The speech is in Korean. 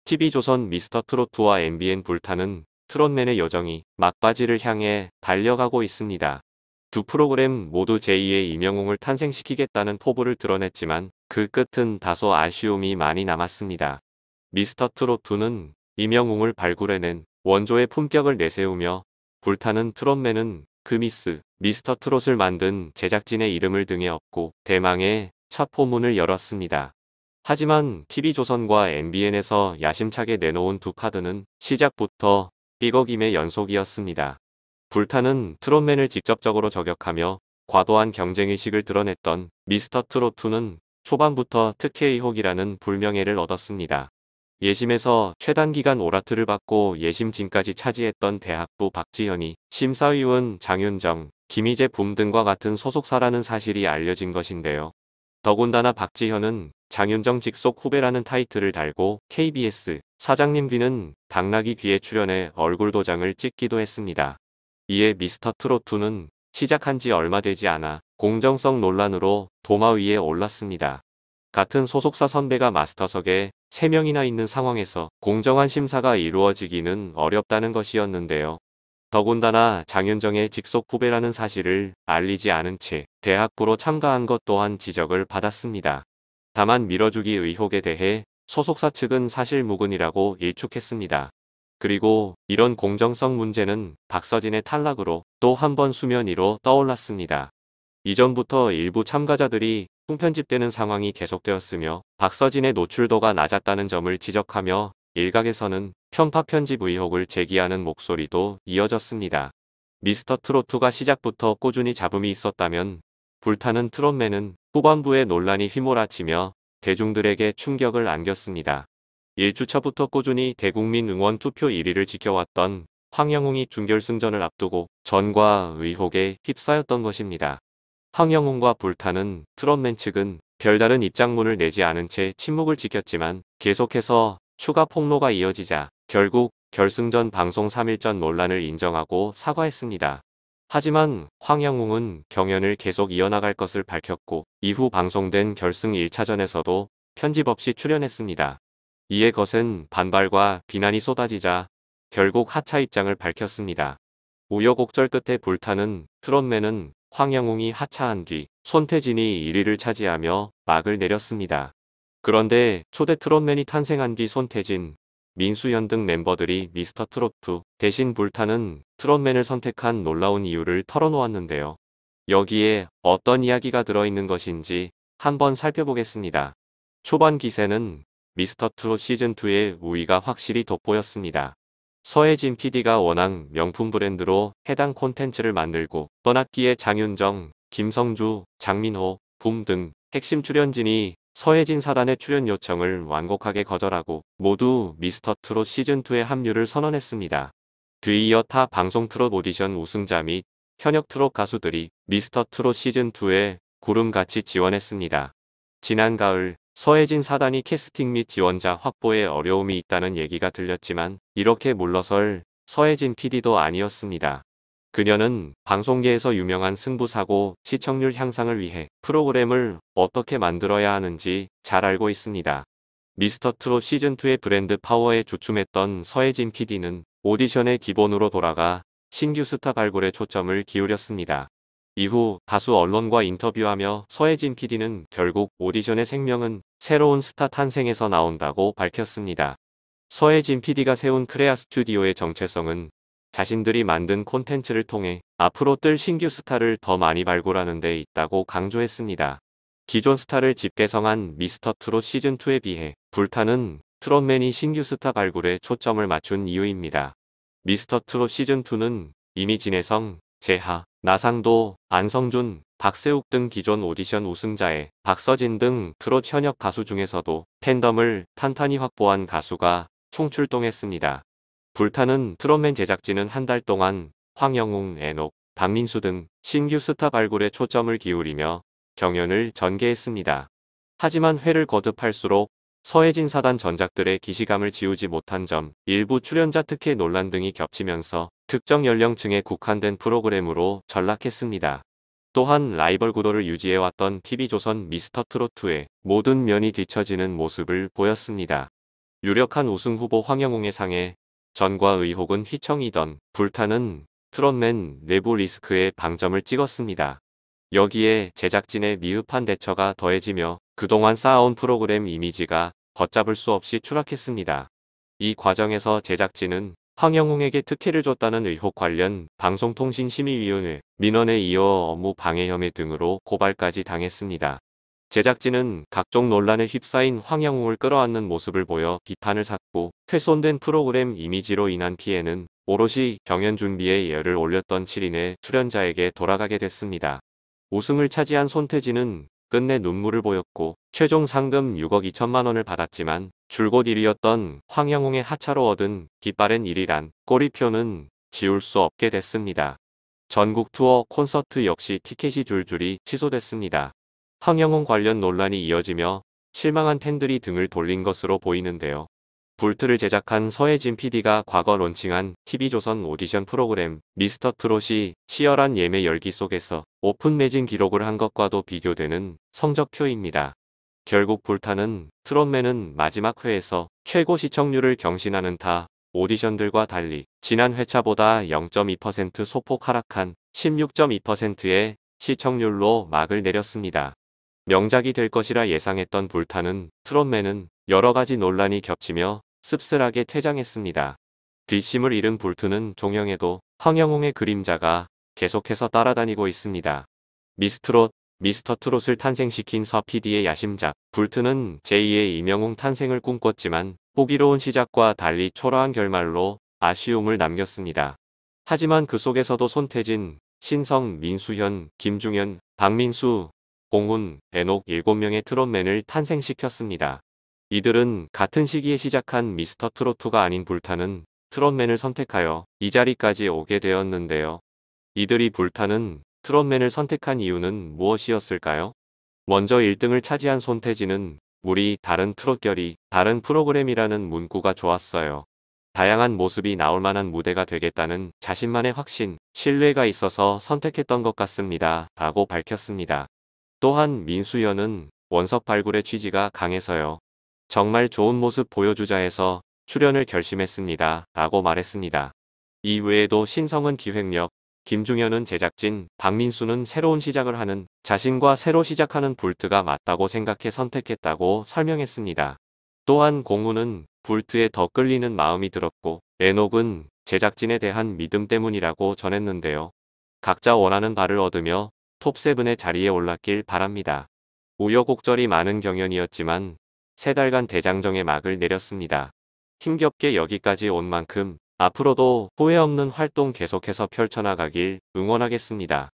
TV조선 미스터트롯2와 MBN 불타는 트롯맨의 여정이 막바지를 향해 달려가고 있습니다. 두 프로그램 모두 제2의 임영웅을 탄생시키겠다는 포부를 드러냈지만 그 끝은 다소 아쉬움이 많이 남았습니다. 미스터트롯2는 임영웅을 발굴해낸 원조의 품격을 내세우며 불타는 트롯맨은 그 미스터트롯을 만든 제작진의 이름을 등에 업고 대망의 첫 포문을 열었습니다. 하지만 TV조선과 MBN에서 야심차게 내놓은 두 카드는 시작부터 삐걱임의 연속이었습니다. 불타는 트롯맨을 직접적으로 저격하며 과도한 경쟁의식을 드러냈던 미스터트롯2는 초반부터 특혜의혹이라는 불명예를 얻었습니다. 예심에서 최단기간 오라트를 받고 예심진까지 차지했던 대학부 박지현이 심사위원 장윤정, 김희재 붐 등과 같은 소속사라는 사실이 알려진 것인데요. 더군다나 박지현은 장윤정 직속 후배라는 타이틀을 달고 KBS 사장님 귀는 당나귀 귀에 출연해 얼굴 도장을 찍기도 했습니다. 이에 미스터트롯2는 시작한 지 얼마 되지 않아 공정성 논란으로 도마 위에 올랐습니다. 같은 소속사 선배가 마스터석에 3명이나 있는 상황에서 공정한 심사가 이루어지기는 어렵다는 것이었는데요. 더군다나 장윤정의 직속 후배라는 사실을 알리지 않은 채 대학부로 참가한 것 또한 지적을 받았습니다. 다만 밀어주기 의혹에 대해 소속사 측은 사실무근이라고 일축했습니다. 그리고 이런 공정성 문제는 박서진의 탈락으로 또 한 번 수면 위로 떠올랐습니다. 이전부터 일부 참가자들이 통편집되는 상황이 계속되었으며 박서진의 노출도가 낮았다는 점을 지적하며 일각에서는 편파 편집 의혹을 제기하는 목소리도 이어졌습니다. 미스터트롯2가 시작부터 꾸준히 잡음이 있었다면 불타는 트롯맨은 후반부에 논란이 휘몰아치며 대중들에게 충격을 안겼습니다. 1주차부터 꾸준히 대국민 응원 투표 1위를 지켜왔던 황영웅이 준결승전을 앞두고 전과 의혹에 휩싸였던 것입니다. 황영웅과 불타는 트롯맨 측은 별다른 입장문을 내지 않은 채 침묵을 지켰지만 계속해서 추가 폭로가 이어지자 결국 결승전 방송 3일 전 논란을 인정하고 사과했습니다. 하지만 황영웅은 경연을 계속 이어나갈 것을 밝혔고 이후 방송된 결승 1차전에서도 편집 없이 출연했습니다. 이에 거센 반발과 비난이 쏟아지자 결국 하차 입장을 밝혔습니다. 우여곡절 끝에 불타는 트롯맨은 황영웅이 하차한 뒤 손태진이 1위를 차지하며 막을 내렸습니다. 그런데 초대 트롯맨이 탄생한 뒤 손태진, 민수현 등 멤버들이 미스터트롯2 대신 불타는 트롯맨을 선택한 놀라운 이유를 털어놓았는데요. 여기에 어떤 이야기가 들어있는 것인지 한번 살펴보겠습니다. 초반 기세는 미스터트롯 시즌2의 우위가 확실히 돋보였습니다. 서혜진 PD가 워낙 명품 브랜드로 해당 콘텐츠를 만들고 떠났기에 장윤정, 김성주, 장민호, 붐 등 핵심 출연진이 서혜진 사단의 출연 요청을 완곡하게 거절하고 모두 미스터트롯 시즌2의 합류를 선언했습니다. 뒤이어 타 방송 트롯 오디션 우승자 및 현역 트롯 가수들이 미스터트롯 시즌2에 구름같이 지원했습니다. 지난 가을 서혜진 사단이 캐스팅 및 지원자 확보에 어려움이 있다는 얘기가 들렸지만 이렇게 물러설 서혜진 PD도 아니었습니다. 그녀는 방송계에서 유명한 승부사고 시청률 향상을 위해 프로그램을 어떻게 만들어야 하는지 잘 알고 있습니다. 미스터트롯 시즌2의 브랜드 파워에 주춤했던 서혜진 PD는 오디션의 기본으로 돌아가 신규 스타 발굴에 초점을 기울였습니다. 이후 다수 언론과 인터뷰하며 서혜진 PD는 결국 오디션의 생명은 새로운 스타 탄생에서 나온다고 밝혔습니다. 서혜진 PD가 세운 크레아 스튜디오의 정체성은 자신들이 만든 콘텐츠를 통해 앞으로 뜰 신규 스타를 더 많이 발굴하는 데 있다고 강조했습니다. 기존 스타를 집대성한 미스터트롯 시즌2에 비해 불타는 트롯맨이 신규 스타 발굴에 초점을 맞춘 이유입니다. 미스터트롯 시즌2는 이미 진혜성, 재하, 나상도, 안성준, 박세욱 등 기존 오디션 우승자에 박서진 등 트롯 현역 가수 중에서도 팬덤을 탄탄히 확보한 가수가 총출동했습니다. 불타는 트롯맨 제작진은 한 달 동안 황영웅, 애녹, 박민수 등 신규 스타 발굴에 초점을 기울이며 경연을 전개했습니다. 하지만 회를 거듭할수록 서혜진 사단 전작들의 기시감을 지우지 못한 점, 일부 출연자 특혜 논란 등이 겹치면서 특정 연령층에 국한된 프로그램으로 전락했습니다. 또한 라이벌 구도를 유지해왔던 TV조선 미스터트롯2의 모든 면이 뒤처지는 모습을 보였습니다. 유력한 우승 후보 황영웅의 상에 전과 의혹은 휘청이던 불타는 트롯맨 내부 리스크에 방점을 찍었습니다. 여기에 제작진의 미흡한 대처가 더해지며 그동안 쌓아온 프로그램 이미지가 걷잡을 수 없이 추락했습니다. 이 과정에서 제작진은 황영웅에게 특혜를 줬다는 의혹 관련 방송통신심의위원회 민원에 이어 업무 방해 혐의 등으로 고발까지 당했습니다. 제작진은 각종 논란에 휩싸인 황영웅을 끌어안는 모습을 보여 비판을 샀고 훼손된 프로그램 이미지로 인한 피해는 오롯이 경연 준비에 열을 올렸던 7인의 출연자에게 돌아가게 됐습니다. 우승을 차지한 손태진은 끝내 눈물을 보였고 최종 상금 6억 2천만 원을 받았지만 줄곧 1위였던 황영웅의 하차로 얻은 깃바랜 1위란 꼬리표는 지울 수 없게 됐습니다. 전국 투어 콘서트 역시 티켓이 줄줄이 취소됐습니다. 황영웅 관련 논란이 이어지며 실망한 팬들이 등을 돌린 것으로 보이는데요. 불트를 제작한 서혜진 PD가 과거 론칭한 TV조선 오디션 프로그램 미스터 트롯이 치열한 예매 열기 속에서 오픈 매진 기록을 한 것과도 비교되는 성적표입니다. 결국 불타는 트롯맨은 마지막 회에서 최고 시청률을 경신하는 타 오디션들과 달리 지난 회차보다 0.2% 소폭 하락한 16.2%의 시청률로 막을 내렸습니다. 명작이 될 것이라 예상했던 불타는 트롯맨은 여러가지 논란이 겹치며 씁쓸하게 퇴장했습니다. 뒷심을 잃은 불트는 종영에도 황영웅의 그림자가 계속해서 따라다니고 있습니다. 미스트롯, 미스터 트롯을 탄생시킨 서 PD의 야심작 불트는 제2의 이명웅 탄생을 꿈꿨지만 호기로운 시작과 달리 초라한 결말로 아쉬움을 남겼습니다. 하지만 그 속에서도 손태진, 신성, 민수현, 김중현, 박민수, 공훈, 에녹 7명의 트롯맨을 탄생시켰습니다. 이들은 같은 시기에 시작한 미스터 트롯2가 아닌 불타는 트롯맨을 선택하여 이 자리까지 오게 되었는데요. 이들이 불타는 트롯맨을 선택한 이유는 무엇이었을까요? 먼저 1등을 차지한 손태진은 우리 다른 트롯결이 다른 프로그램이라는 문구가 좋았어요. 다양한 모습이 나올 만한 무대가 되겠다는 자신만의 확신, 신뢰가 있어서 선택했던 것 같습니다. 라고 밝혔습니다. 또한 민수연은 원석 발굴의 취지가 강해서요. 정말 좋은 모습 보여주자 해서 출연을 결심했습니다. 라고 말했습니다. 이 외에도 신성은 기획력, 김중현은 제작진, 박민수는 새로운 시작을 하는 자신과 새로 시작하는 불트가 맞다고 생각해 선택했다고 설명했습니다. 또한 공훈은 불트에 더 끌리는 마음이 들었고 에녹은 제작진에 대한 믿음 때문이라고 전했는데요. 각자 원하는 바를 얻으며 톱7의 자리에 올랐길 바랍니다. 우여곡절이 많은 경연이었지만 3달간 대장정의 막을 내렸습니다. 힘겹게 여기까지 온 만큼 앞으로도 후회 없는 활동 계속해서 펼쳐나가길 응원하겠습니다.